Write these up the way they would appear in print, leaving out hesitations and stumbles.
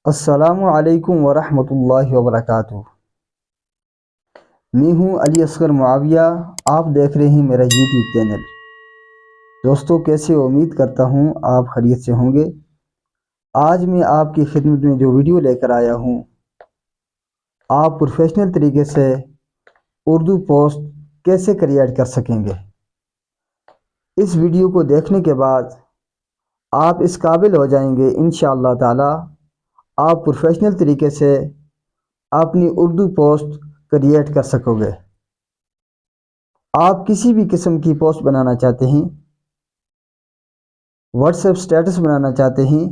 السلام علیکم ورحمۃ اللہ وبرکاتہ۔ میں ہوں علی اصغر معاویہ، آپ دیکھ رہے ہیں میرا یوٹیوب چینل۔ دوستو کیسے ہو؟ امید کرتا ہوں آپ خیریت سے ہوں گے۔ آج میں آپ کی خدمت میں جو ویڈیو لے کر آیا ہوں، آپ پروفیشنل طریقے سے اردو پوسٹ کیسے کریٹ کر سکیں گے۔ اس ویڈیو کو دیکھنے کے بعد آپ اس قابل ہو جائیں گے انشاءاللہ تعالی، آپ پروفیشنل طریقے سے اپنی اردو پوسٹ کریٹ کر سکو گے۔ آپ کسی بھی قسم کی پوسٹ بنانا چاہتے ہیں، واٹس ایپ سٹیٹس بنانا چاہتے ہیں،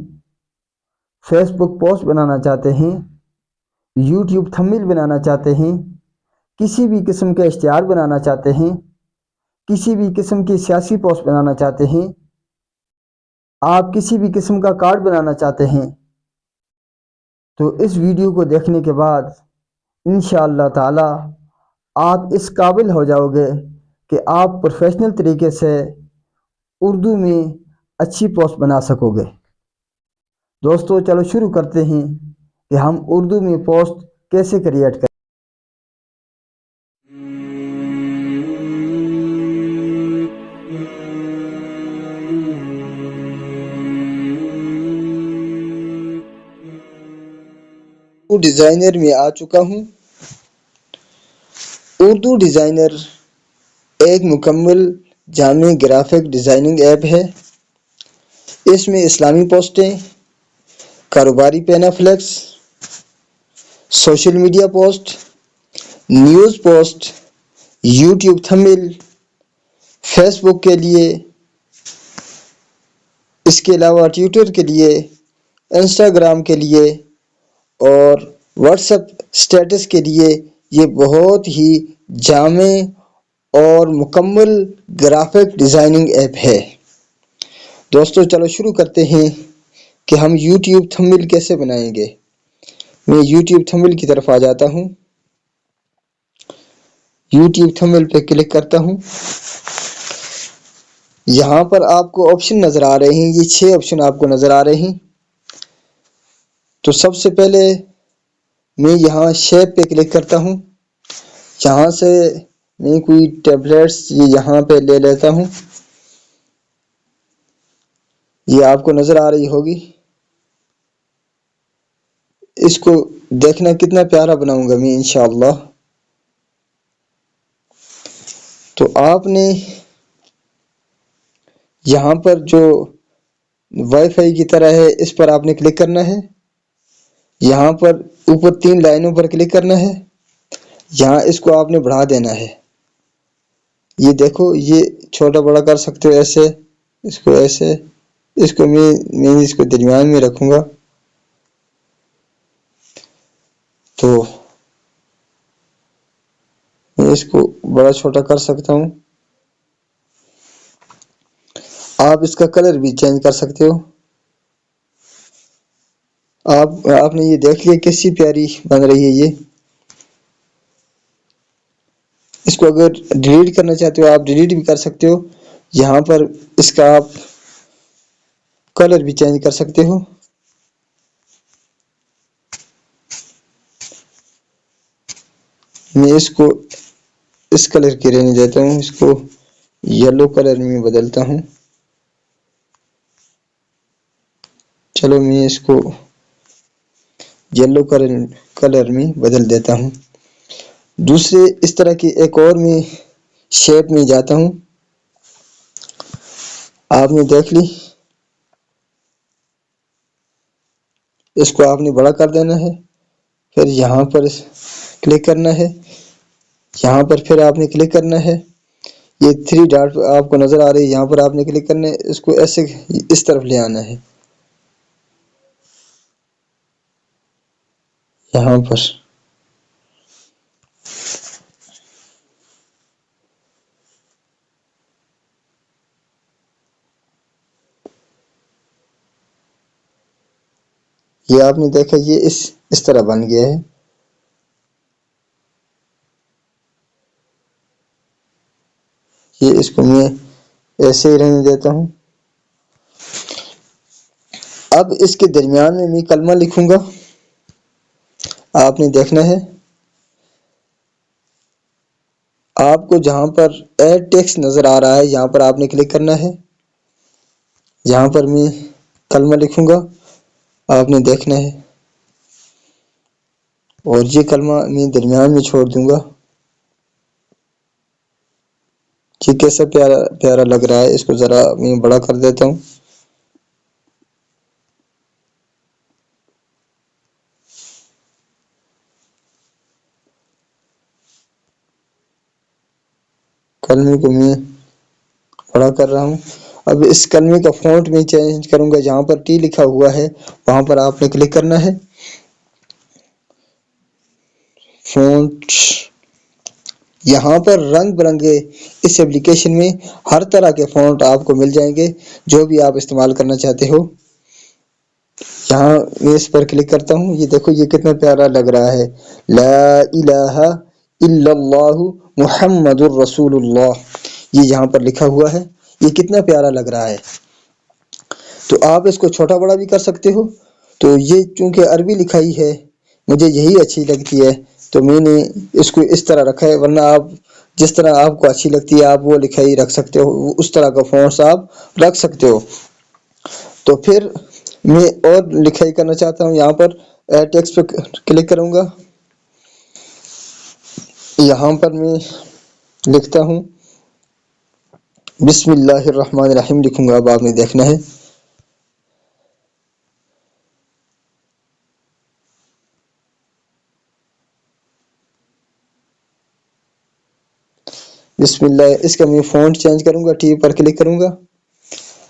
فیس بک پوسٹ بنانا چاہتے ہیں، یوٹیوب تھمبنیل بنانا چاہتے ہیں، کسی بھی قسم کے اشتہار بنانا چاہتے ہیں، کسی بھی قسم کی سیاسی پوسٹ بنانا چاہتے ہیں، آپ کسی بھی قسم کا کارڈ بنانا چاہتے ہیں، تو اس ویڈیو کو دیکھنے کے بعد انشاءاللہ تعالی آپ اس قابل ہو جاؤ گے کہ آپ پروفیشنل طریقے سے اردو میں اچھی پوسٹ بنا سکو گے۔ دوستو چلو شروع کرتے ہیں کہ ہم اردو میں پوسٹ کیسے کریٹ کریں۔ اردو ڈیزائنر میں آ چکا ہوں۔ اردو ڈیزائنر ایک مکمل جامع گرافک ڈیزائننگ ایپ ہے۔ اس میں اسلامی پوسٹیں، کاروباری panaflex, social media post, news post, YouTube thumbnail, Facebook کے لیے، اس کے علاوہ ٹویٹر کے لیے، انسٹاگرام کے لیے اور واٹس ایپ سٹیٹس کے لیے یہ بہت ہی جامع اور مکمل گرافک ڈیزائننگ ایپ ہے۔ دوستو چلو شروع کرتے ہیں کہ ہم یوٹیوب تھمبنیل کیسے بنائیں گے۔ میں یوٹیوب تھمبنیل کی طرف آ جاتا ہوں، یوٹیوب تھمبنیل پہ کلک کرتا ہوں۔ یہاں پر آپ کو آپشن نظر آ رہے ہیں، یہ 6 آپشن آپ کو نظر آ رہے ہیں۔ تو سب سے پہلے میں یہاں شیپ پہ کلک کرتا ہوں، یہاں سے میں کوئی ٹیبلیٹس یہاں پہ لے لیتا ہوں، یہ آپ کو نظر آ رہی ہوگی۔ اس کو دیکھنا کتنا پیارا بناؤں گا میں انشاءاللہ۔ تو آپ نے یہاں پر جو وائی فائی کی طرح ہے اس پر آپ نے کلک کرنا ہے، یہاں پر اوپر 3 لائنوں پر کلک کرنا ہے، یہاں اس کو آپ نے بڑھا دینا ہے۔ یہ دیکھو، یہ چھوٹا بڑا کر سکتے ہو ایسے، اس کو ایسے، اس کو میں اس کو درمیان میں رکھوں گا۔ تو میں اس کو بڑا چھوٹا کر سکتا ہوں۔ آپ اس کا کلر بھی چینج کر سکتے ہو۔ آپ نے یہ دیکھ لیا کیسی پیاری بن رہی ہے یہ۔ اس کو اگر ڈیلیٹ کرنا چاہتے ہو آپ ڈیلیٹ بھی کر سکتے ہو، یہاں پر اس کا آپ کلر بھی چینج کر سکتے ہو۔ میں اس کو اس کلر کے رہنے دیتا ہوں، اس کو یلو کلر میں بدلتا ہوں۔ چلو میں اس کو یلو کلر میں بدل دیتا ہوں۔ دوسرے اس طرح کی ایک اور میں شیپ میں جاتا ہوں، آپ نے دیکھ لی، اس کو آپ نے بڑا کر دینا ہے، پھر یہاں پر کلک کرنا ہے، یہاں پر پھر آپ نے کلک کرنا ہے، یہ 3 ڈاٹ آپ کو نظر آ رہی ہے، یہاں پر آپ نے کلک کرنا ہے، اس کو ایسے اس طرف لے آنا ہے، یہاں پر یہ آپ نے دیکھا، یہ اس طرح بن گیا ہے۔ یہ اس کو میں ایسے ہی رہنے دیتا ہوں۔ اب اس کے درمیان میں کلمہ لکھوں گا، آپ نے دیکھنا ہے، آپ کو جہاں پر ایڈ ٹیکسٹ نظر آ رہا ہے یہاں پر آپ نے کلک کرنا ہے. یہاں پر میں کلمہ لکھوں گا، آپ نے دیکھنا ہے، اور یہ کلمہ میں درمیان میں چھوڑ دوں گا. یہ کیسا پیارا پیارا لگ رہا ہے، اس کو ذرا میں بڑا کر دیتا ہوں. کلمے کو میں بڑا کر رہا ہوں. اب اس کلمے کا فونٹ میں چینج کروں گا، جہاں پر ٹی لکھا ہوا ہے وہاں پر آپ نے کلک کرنا ہے. فونٹ، یہاں پر رنگ برنگے اس ایپلیکیشن میں ہر طرح کے فونٹ آپ کو مل جائیں گے جو بھی آپ استعمال کرنا چاہتے ہو. یہاں میں اس پر کلک کرتا ہوں، یہ دیکھو یہ کتنا پیارا لگ رہا ہے. لا الہ الا اللہ محمد الرسول اللہ، یہ یہاں پر لکھا ہوا ہے. یہ کتنا پیارا لگ رہا ہے. تو آپ اس کو چھوٹا بڑا بھی کر سکتے ہو. تو یہ چونکہ عربی لکھائی ہے مجھے یہی اچھی لگتی ہے تو میں نے اس کو اس طرح رکھا ہے، ورنہ آپ جس طرح آپ کو اچھی لگتی ہے آپ وہ لکھائی رکھ سکتے ہو، اس طرح کا فونٹس آپ رکھ سکتے ہو. تو پھر میں اور لکھائی کرنا چاہتا ہوں، یہاں پر ایڈ ٹیکسٹ پہ کلک کروں گا. یہاں پر میں لکھتا ہوں بسم اللہ الرحمن الرحیم لکھوں گا. اب آپ نے دیکھنا ہے، بسم اللہ. اس کا میں فونٹ چینج کروں گا، ٹی پر کلک کروں گا.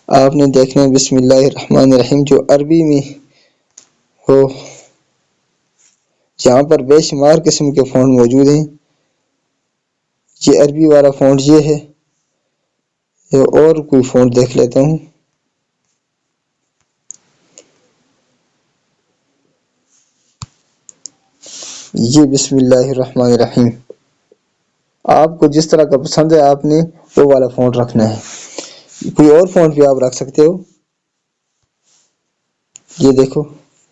آپ نے دیکھنا ہے بسم اللہ الرحمن الرحیم جو عربی میں ہو. یہاں پر بے شمار قسم کے فونٹ موجود ہیں. یہ عربی والا فونٹ یہ ہے. اور کوئی فونٹ دیکھ لیتا ہوں. یہ بسم اللہ الرحمن الرحیم آپ کو جس طرح کا پسند ہے آپ نے وہ والا فونٹ رکھنا ہے. کوئی اور فونٹ بھی آپ رکھ سکتے ہو. یہ دیکھو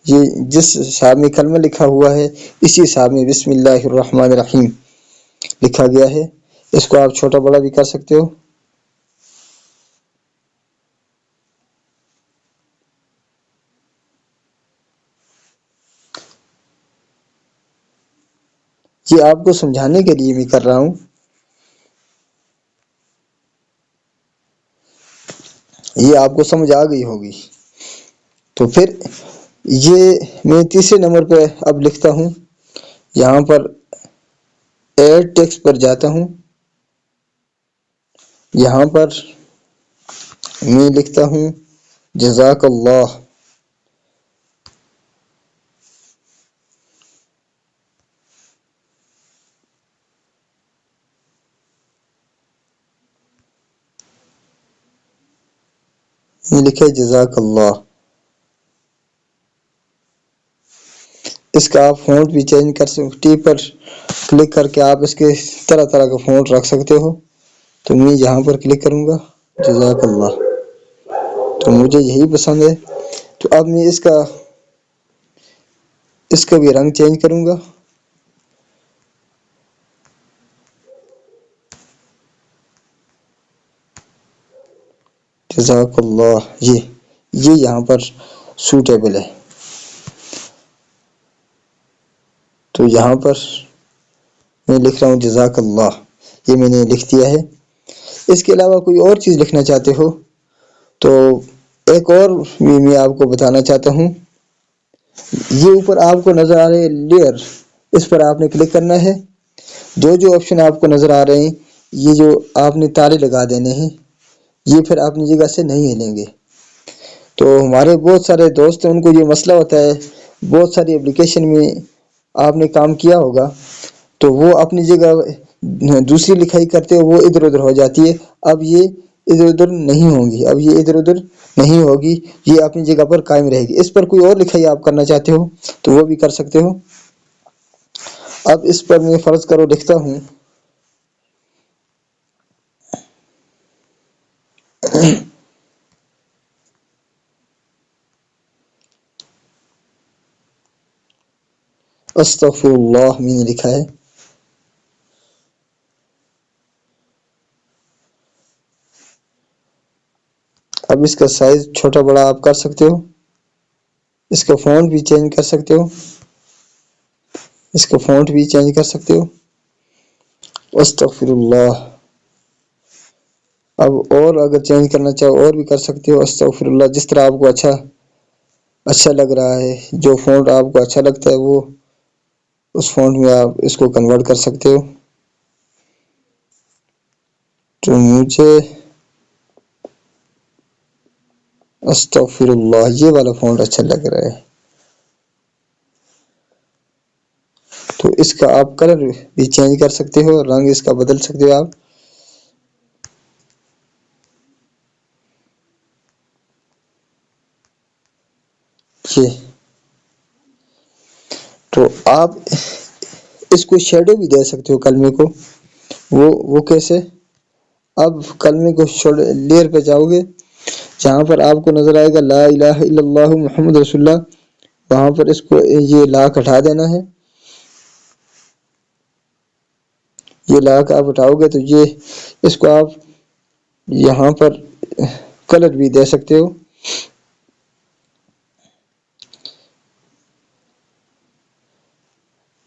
یہ جس حساب میں کلمہ لکھا ہوا ہے اسی حساب میں بسم اللہ الرحمن الرحیم لکھا گیا ہے. اس کو آپ چھوٹا بڑا بھی کر سکتے ہو. یہ آپ کو سمجھانے کے لیے میں کر رہا ہوں. یہ آپ کو سمجھ آ گئی ہوگی. تو پھر یہ میں تیسرے نمبر پہ اب لکھتا ہوں. یہاں پر ایڈ ٹیکسٹ پر جاتا ہوں. یہاں پر میں لکھتا ہوں جزاک اللہ. یہ لکھے جزاک اللہ. اس کا آپ فونٹ بھی چینج کر سکتے، ٹی پر کلک کر کے آپ اس کے طرح طرح کا فونٹ رکھ سکتے ہو. تو میں یہاں پر کلک کروں گا جزاک اللہ. تو مجھے یہی پسند ہے. تو اب میں اس کا بھی رنگ چینج کروں گا. جزاک اللہ. یہ یہاں پر سوٹیبل ہے. تو یہاں پر میں لکھ رہا ہوں جزاک اللہ. یہ میں نے لکھ دیا ہے. اس کے علاوہ کوئی اور چیز لکھنا چاہتے ہو تو ایک اور میں آپ کو بتانا چاہتا ہوں. یہ اوپر آپ کو نظر آ رہے ہے لیئر، اس پر آپ نے کلک کرنا ہے. جو آپشن آپ کو نظر آ رہے ہیں یہ جو آپ نے تالے لگا دینے ہیں یہ پھر اپنی جگہ سے نہیں ہلیں گے. تو ہمارے بہت سارے دوست ہیں ان کو یہ مسئلہ ہوتا ہے. بہت ساری اپلیکیشن میں آپ نے کام کیا ہوگا تو وہ اپنی جگہ دوسری لکھائی کرتے ہو وہ ادھر ادھر ہو جاتی ہے. اب یہ ادھر ادھر نہیں ہوں گی. اب یہ ادھر ادھر نہیں ہوگی، یہ اپنی جگہ پر قائم رہے گی. اس پر کوئی اور لکھائی آپ کرنا چاہتے ہو تو وہ بھی کر سکتے ہو. اب اس پر میں فرض کرو لکھتا ہوں استغفر اللہ میں نے لکھا ہے. اب اس کا سائز چھوٹا بڑا آپ کر سکتے ہو. اس کا فونٹ بھی چینج کر سکتے ہو. استغفر اللہ. اب اور اگر چینج کرنا چاہو اور بھی کر سکتے ہو. استغفر اللہ. جس طرح آپ کو اچھا لگ رہا ہے، جو فونٹ آپ کو اچھا لگتا ہے وہ اس فونٹ میں آپ اس کو کنورٹ کر سکتے ہو. تو مجھے استغفر اللہ یہ والا فونٹ اچھا لگ رہا ہے، تو اس کا آپ کلر بھی چینج کر سکتے ہو، رنگ اس کا بدل سکتے ہو آپ. یہ تو آپ اس کو شیڈو بھی دے سکتے ہو کلمے کو. وہ کیسے؟ اب کلمے کو لیئر پہ جاؤ گے، جہاں پر آپ کو نظر آئے گا لا الہ الا اللہ محمد رسول اللہ، وہاں پر اس کو یہ لاکھ ہٹا دینا ہے. یہ لاکھ آپ ہٹاؤ گے تو یہ اس کو آپ یہاں پر کلر بھی دے سکتے ہو.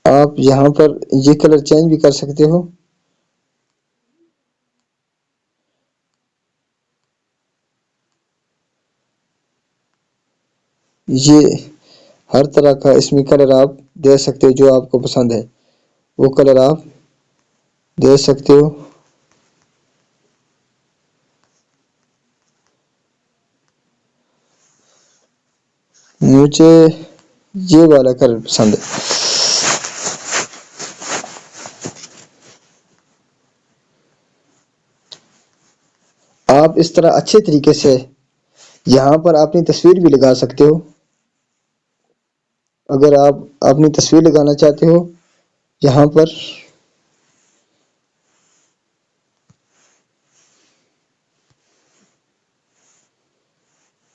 آپ یہاں پر یہ کلر چینج بھی کر سکتے ہو. یہ ہر طرح کا اس میں کلر آپ دے سکتے ہو، جو آپ کو پسند ہے وہ کلر آپ دے سکتے ہو. مجھے یہ والا کلر پسند ہے. آپ اس طرح اچھے طریقے سے یہاں پر اپنی تصویر بھی لگا سکتے ہو. اگر آپ اپنی تصویر لگانا چاہتے ہو یہاں پر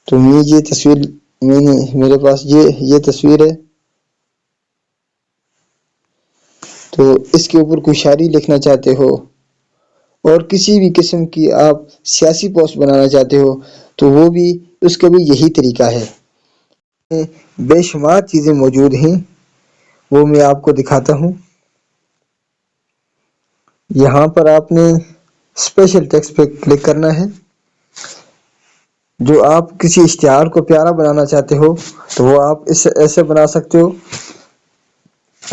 تو یہ تصویر میرے پاس یہ تصویر ہے، تو اس کے اوپر کوئی شاعری لکھنا چاہتے ہو اور کسی بھی قسم کی آپ سیاسی پوسٹ بنانا چاہتے ہو تو وہ بھی اس کا بھی یہی طریقہ ہے. بے شمار چیزیں موجود ہیں، وہ میں آپ کو دکھاتا ہوں. یہاں پر آپ نے اسپیشل ٹیکسٹ پہ کلک کرنا ہے. جو آپ کسی اشتہار کو پیارا بنانا چاہتے ہو تو وہ آپ اس ایسے بنا سکتے ہو.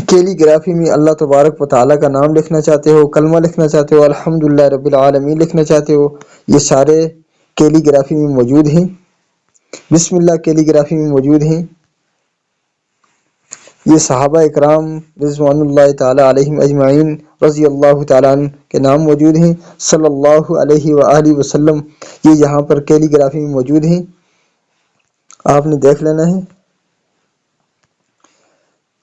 کیلی گرافی میں اللہ تبارک و تعالی کا نام لکھنا چاہتے ہو، کلمہ لکھنا چاہتے ہو، الحمدللہ رب العالمین لکھنا چاہتے ہو، یہ سارے کیلی گرافی میں موجود ہیں. بسم اللہ کیلی گرافی میں موجود ہیں. یہ صحابہ اکرام رضوان اللہ تعالی علیہم اجمعین رضی اللہ تعالیٰ عنہ کے نام موجود ہیں، صلی اللہ علیہ وآلہ وسلم. یہ یہاں پر کیلی گرافی میں موجود ہیں، آپ نے دیکھ لینا ہے.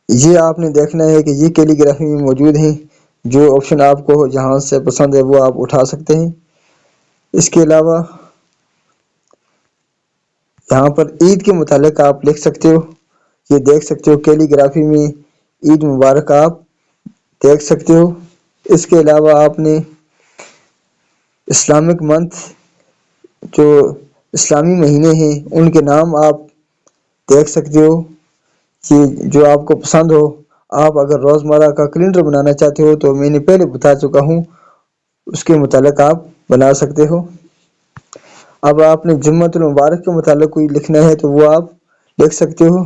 یہ آپ نے دیکھنا ہے کہ یہ کیلی گرافی میں موجود ہیں. جو آپشن آپ کو جہاں سے پسند ہے وہ آپ اٹھا سکتے ہیں. اس کے علاوہ یہاں پر عید کے متعلق آپ لکھ سکتے ہو. یہ دیکھ سکتے ہو کیلی گرافی میں عید مبارک آپ دیکھ سکتے ہو. اس کے علاوہ آپ نے اسلامک منتھ، جو اسلامی مہینے ہیں ان کے نام آپ دیکھ سکتے ہو کہ جو آپ کو پسند ہو. آپ اگر روزمرہ کا کیلنڈر بنانا چاہتے ہو تو میں نے پہلے بتا چکا ہوں، اس کے متعلق آپ بنا سکتے ہو. اب آپ نے جمعۃ المبارک کے متعلق کوئی لکھنا ہے تو وہ آپ لکھ سکتے ہو.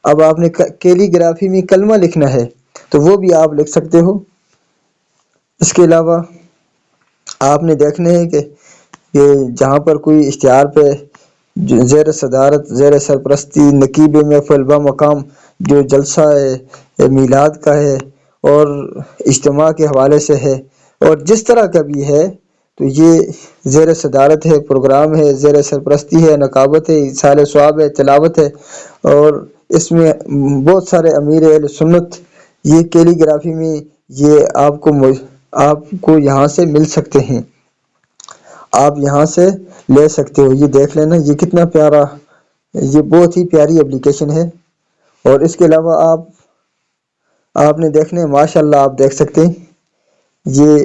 اب آپ نے کیلی گرافی میں کلمہ لکھنا ہے تو وہ بھی آپ لکھ سکتے ہو. اس کے علاوہ آپ نے دیکھنا ہے کہ یہ جہاں پر کوئی اشتہار پہ زیر صدارت، زیر سرپرستی نقیب محفل بمقام جو جلسہ ہے میلاد کا ہے اور اجتماع کے حوالے سے ہے اور جس طرح کا بھی ہے، تو یہ زیر صدارت ہے، پروگرام ہے، زیر سرپرستی ہے، نقابت ہے، ایصال ثواب ہے، تلاوت ہے، اور اس میں بہت سارے امیر اہل سنت یہ کیلی گرافی میں یہ آپ کو یہاں سے مل سکتے ہیں. آپ یہاں سے لے سکتے ہو. یہ دیکھ لینا یہ کتنا پیارا، یہ بہت ہی پیاری اپلیکیشن ہے. اور اس کے علاوہ آپ آپ نے دیکھنے ماشاءاللہ آپ دیکھ سکتے ہیں یہ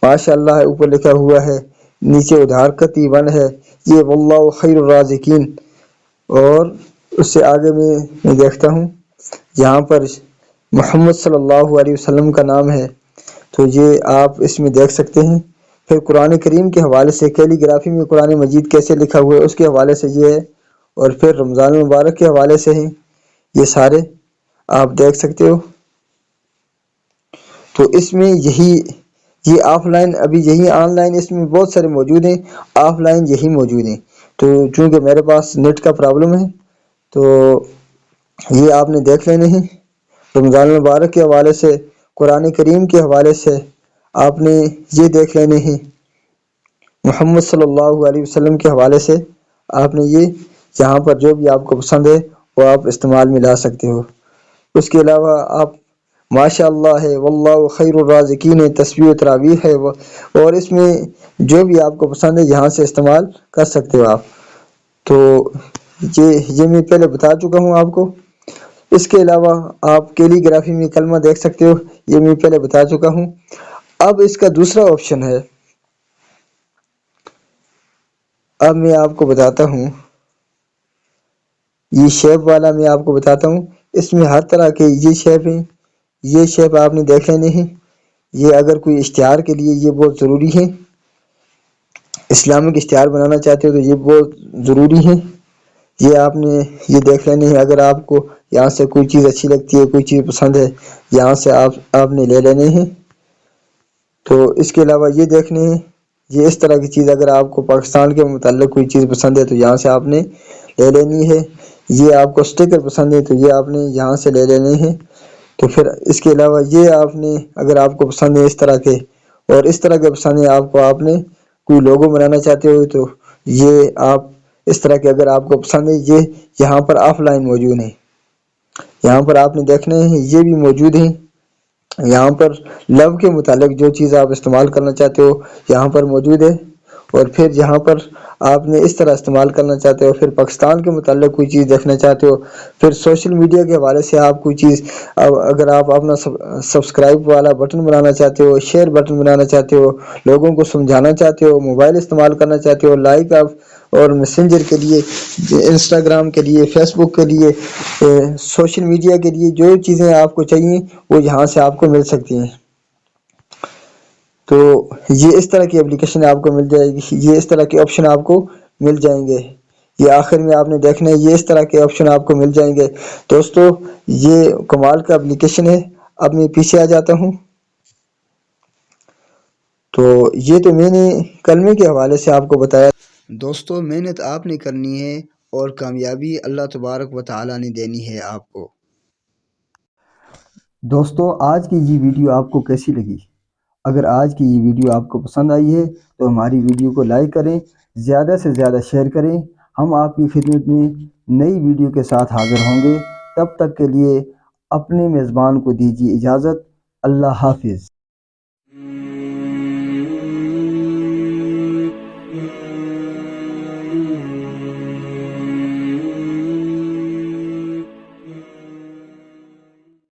ماشاءاللہ ہے، اوپر لکھا ہوا ہے، نیچے ادھار کتی ون ہے، یہ واللہ خیر الرازقین، اور اس سے آگے میں دیکھتا ہوں یہاں پر محمد صلی اللہ علیہ وسلم کا نام ہے، تو یہ آپ اس میں دیکھ سکتے ہیں۔ پھر قرآن کریم کے حوالے سے کیلی گرافی میں قرآن مجید کیسے لکھا ہوا ہے اس کے حوالے سے یہ ہے، اور پھر رمضان المبارک کے حوالے سے ہیں یہ سارے آپ دیکھ سکتے ہو۔ تو اس میں یہ آف لائن ابھی یہی آن لائن اس میں بہت سارے موجود ہیں، آف لائن یہی موجود ہیں، تو چونکہ میرے پاس نیٹ کا پرابلم ہے تو یہ آپ نے دیکھ لینے ہیں۔ رمضان المبارک کے حوالے سے، قرآن کریم کے حوالے سے آپ نے یہ دیکھ لینے ہیں، محمد صلی اللہ علیہ وسلم کے حوالے سے آپ نے یہ یہاں پر جو بھی آپ کو پسند ہے وہ آپ استعمال میں لا سکتے ہو۔ اس کے علاوہ آپ ماشاء اللہ ہے، واللہ خیر الرازقین ہے، تسبیح و تراویح ہے، اور اس میں جو بھی آپ کو پسند ہے یہاں سے استعمال کر سکتے ہو آپ۔ تو یہ میں پہلے بتا چکا ہوں آپ کو۔ اس کے علاوہ آپ کیلی گرافی میں کلمہ دیکھ سکتے ہو، یہ میں پہلے بتا چکا ہوں۔ اب اس کا دوسرا آپشن ہے، اب میں آپ کو بتاتا ہوں، یہ شیپ والا میں آپ کو بتاتا ہوں، اس میں ہر طرح کے یہ شیپ ہیں، یہ شیپ آپ نے دیکھ لینے ہیں۔ یہ اگر کوئی اشتہار کے لیے یہ بہت ضروری ہے، اسلامک اشتہار بنانا چاہتے ہو تو یہ بہت ضروری ہے، یہ آپ نے یہ دیکھ لینے ہیں۔ اگر آپ کو یہاں سے کوئی چیز اچھی لگتی ہے، کوئی چیز پسند ہے، یہاں سے آپ نے لے لینے ہیں۔ تو اس کے علاوہ یہ دیکھنے ہیں، یہ اس طرح کی چیز اگر آپ کو پاکستان کے متعلق کوئی چیز پسند ہے تو یہاں سے آپ نے لے لینی ہے۔ یہ آپ کو سٹیکر پسند ہے تو یہ آپ نے یہاں سے لے لینے ہیں۔ تو پھر اس کے علاوہ یہ آپ نے اگر آپ کو پسند ہے اس طرح کے، اور اس طرح کے پسند ہے آپ کو، آپ نے کوئی لوگو بنانا چاہتے ہو تو یہ آپ اس طرح کے اگر آپ کو پسند ہے، یہ یہاں پر آف لائن موجود ہیں، یہاں پر آپ نے دیکھنے ہیں، یہ بھی موجود ہیں۔ یہاں پر لو کے متعلق جو چیز آپ استعمال کرنا چاہتے ہو یہاں پر موجود ہے، اور پھر یہاں پر آپ نے اس طرح استعمال کرنا چاہتے ہو، پھر پاکستان کے متعلق کوئی چیز دیکھنا چاہتے ہو، پھر سوشل میڈیا کے حوالے سے آپ کوئی چیز، اگر آپ اپنا سبسکرائب والا بٹن بنانا چاہتے ہو، شیئر بٹن بنانا چاہتے ہو، لوگوں کو سمجھانا چاہتے ہو، موبائل استعمال کرنا چاہتے ہو، لائک آپ اور میسنجر کے لیے، انسٹاگرام کے لیے، فیس بک کے لیے، سوشل میڈیا کے لیے جو چیزیں آپ کو چاہیے وہ یہاں سے آپ کو مل سکتی ہیں۔ تو یہ اس طرح کی اپلیکیشن آپ کو مل جائے گی، یہ اس طرح کے آپشن آپ کو مل جائیں گے۔ یہ آخر میں آپ نے دیکھنا ہے، یہ اس طرح کے آپشن آپ کو مل جائیں گے۔ دوستو یہ کمال کا اپلیکیشن ہے۔ اب میں پیچھے آ جاتا ہوں، تو یہ تو میں نے کلمے کے حوالے سے آپ کو بتایا۔ دوستو محنت آپ نے کرنی ہے اور کامیابی اللہ تبارک و تعالی نے دینی ہے آپ کو۔ دوستو آج کی یہ ویڈیو آپ کو کیسی لگی؟ اگر آج کی یہ ویڈیو آپ کو پسند آئی ہے تو ہماری ویڈیو کو لائک کریں، زیادہ سے زیادہ شیئر کریں۔ ہم آپ کی خدمت میں نئی ویڈیو کے ساتھ حاضر ہوں گے، تب تک کے لیے اپنے میزبان کو دیجیے اجازت۔ اللہ حافظ۔